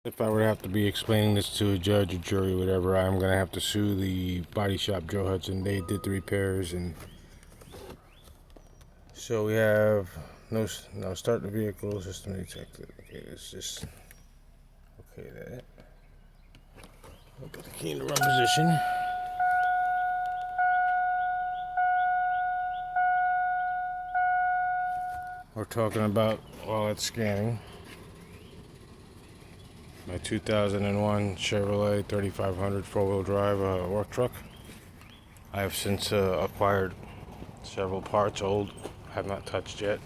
If I were to have to be explaining this to a judge or jury, whatever, I'm gonna have to sue the body shop, Joe Hudson. They did the repairs, and so we have no start the vehicle system detected. Okay, let's just okay that. I'll put the key in the run position. We're talking about while it's scanning. My 2001 Chevrolet 3500 four-wheel drive work truck. I have since acquired several parts, old, have not touched yet,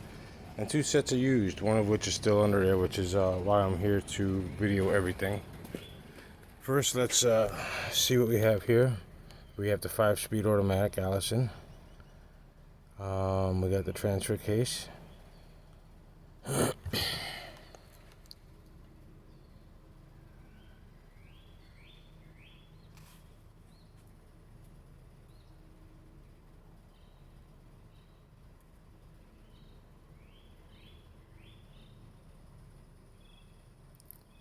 and two sets are used, one of which is still under there, which is why I'm here to video everything. First, let's see what we have here. We have the 5-speed automatic Allison. We got the transfer case.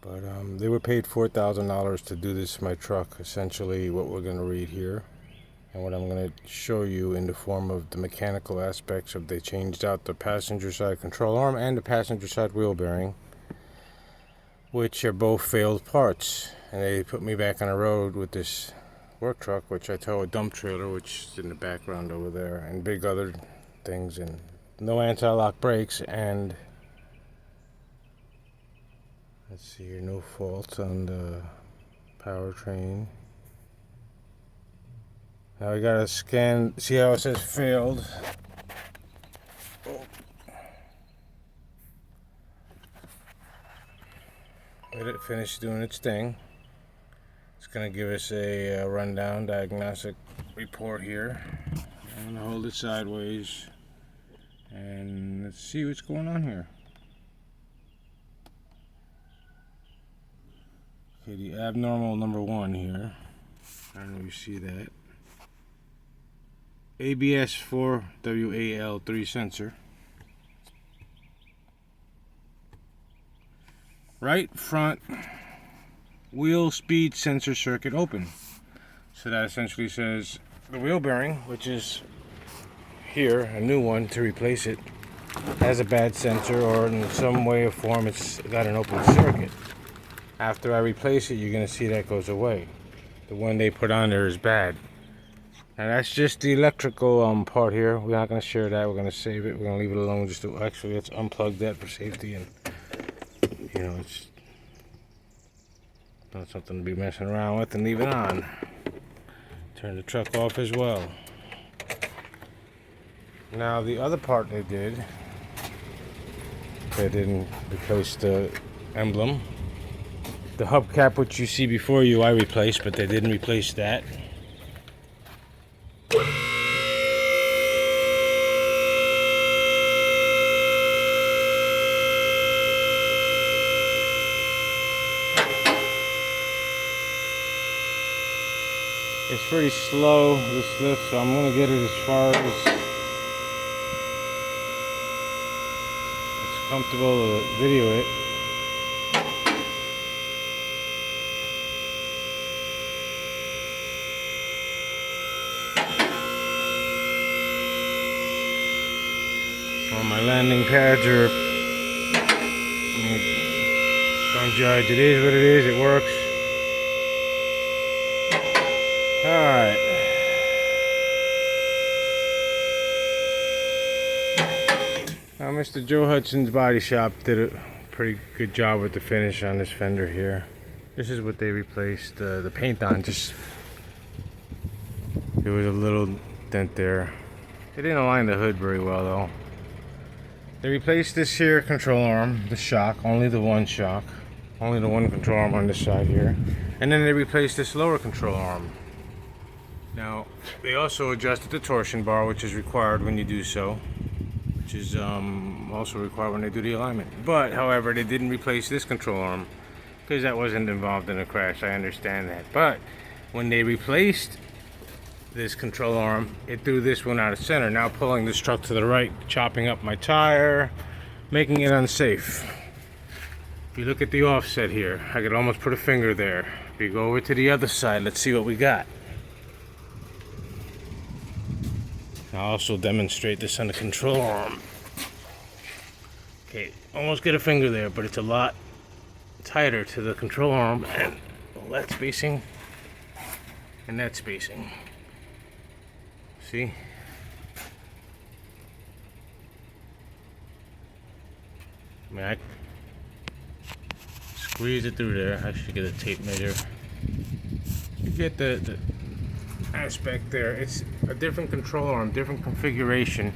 But they were paid $4,000 to do this my truck. Essentially what we're going to read here and what I'm going to show you in the form of the mechanical aspects of they changed out the passenger side control arm and the passenger side wheel bearing, which are both failed parts, and they put me back on the road with this work truck, which I tow a dump trailer, which is in the background over there, and big other things, and no anti-lock brakes, and let's see here, no faults on the powertrain. Now we gotta scan, see how it says failed. Oh. Let it finish doing its thing. It's gonna give us a rundown diagnostic report here. I'm gonna hold it sideways and let's see what's going on here. Okay, the abnormal number 1 here. I don't know if you see that. ABS 4WAL3 sensor. Right front wheel speed sensor circuit open. So that essentially says the wheel bearing, which is here, a new one to replace it, has a bad sensor, or in some way or form it's got an open circuit. After I replace it, you're going to see that goes away. The one they put on there is bad. Now that's just the electrical part here. We're not going to share that. We're going to save it. We're going to leave it alone. Just to actually, let's unplug that for safety, and you know, it's not something to be messing around with, and leave it on. Turn the truck off as well. Now the other part they didn't replace the emblem. The hubcap, which you see before you, I replaced, but they didn't replace that. It's pretty slow, this lift, so I'm going to get it as far as it's comfortable to video it. Well, my landing pads are, don't judge, it is what it is, it works. Alright. Now Mr. Joe Hudson's body shop did a pretty good job with the finish on this fender here. This is what they replaced the paint on. Just, there was a little dent there. They didn't align the hood very well though. They replaced this here control arm, the shock, only the one shock. Only the one control arm on this side here. And then they replaced this lower control arm. Now, they also adjusted the torsion bar, which is required when you do so, which is also required when they do the alignment. But, however, they didn't replace this control arm because that wasn't involved in the crash. I understand that. But when they replaced this control arm, it threw this one out of center, now pulling this truck to the right, chopping up my tire, making it unsafe. If you look at the offset here, I could almost put a finger there. If you go over to the other side, let's see what we got. I'll also demonstrate this on the control arm. Okay, almost get a finger there, but it's a lot tighter to the control arm and that spacing and that spacing. See? I mean, I squeeze it through there. I should get a tape measure. You get the aspect there. It's a different control arm, different configuration.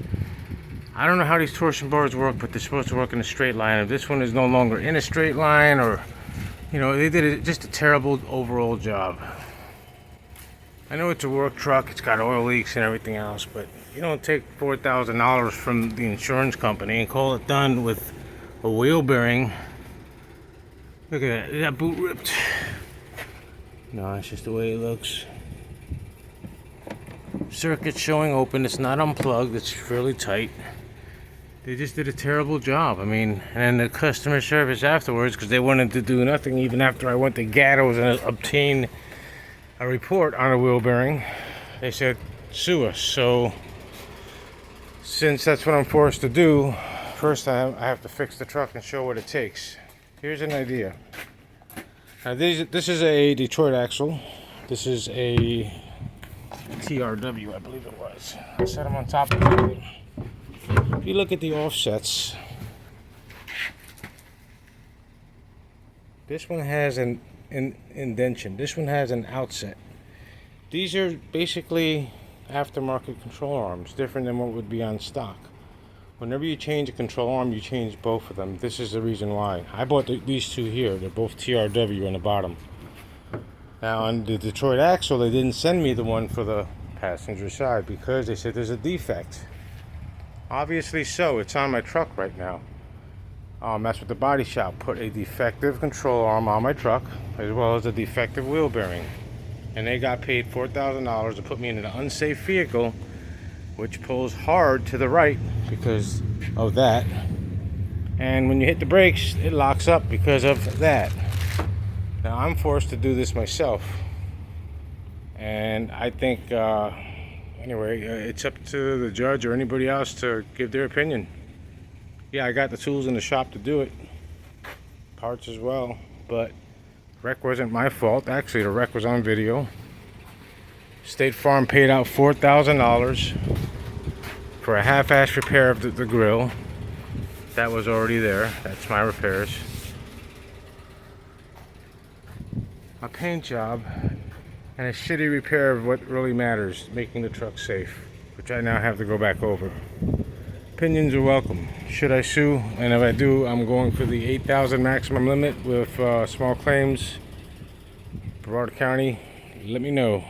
I don't know how these torsion bars work, but they're supposed to work in a straight line. If this one is no longer in a straight line, or they did just a terrible overall job. I know it's a work truck, it's got oil leaks and everything else, but you don't take $4,000 from the insurance company and call it done with a wheel bearing. Look at that boot ripped. No, it's just the way it looks. Circuit showing open, it's not unplugged, it's fairly tight. They just did a terrible job. I mean, and the customer service afterwards, because they wanted to do nothing even after I went to Gatto's and obtained a report on a wheel bearing, they said sue us. So since that's what I'm forced to do, first I have to fix the truck and show what it takes. Here's an idea. Now this is a Detroit axle. This is a TRW, I believe it was. I set them on top of it. If you look at the offsets, this one has an indentation. This one has an outset. These are basically aftermarket control arms, different than what would be on stock. Whenever you change a control arm, you change both of them. This is the reason why. I bought these two here. They're both TRW on the bottom. Now on the Detroit axle, they didn't send me the one for the passenger side because they said there's a defect. Obviously so, it's on my truck right now. That's what the body shop put, a defective control arm on my truck, as well as a defective wheel bearing. And they got paid $4,000 to put me in an unsafe vehicle, which pulls hard to the right because of that. And when you hit the brakes, it locks up because of that. Now I'm forced to do this myself. And I think, anyway, it's up to the judge or anybody else to give their opinion. Yeah, I got the tools in the shop to do it. Parts as well. But wreck wasn't my fault. Actually, the wreck was on video. State Farm paid out $4,000 for a half-ass repair of the grill. That was already there. That's my repairs. A paint job and a shitty repair of what really matters, making the truck safe, which I now have to go back over. Opinions are welcome. Should I sue? And if I do, I'm going for the $8,000 maximum limit with small claims. Brevard County, let me know.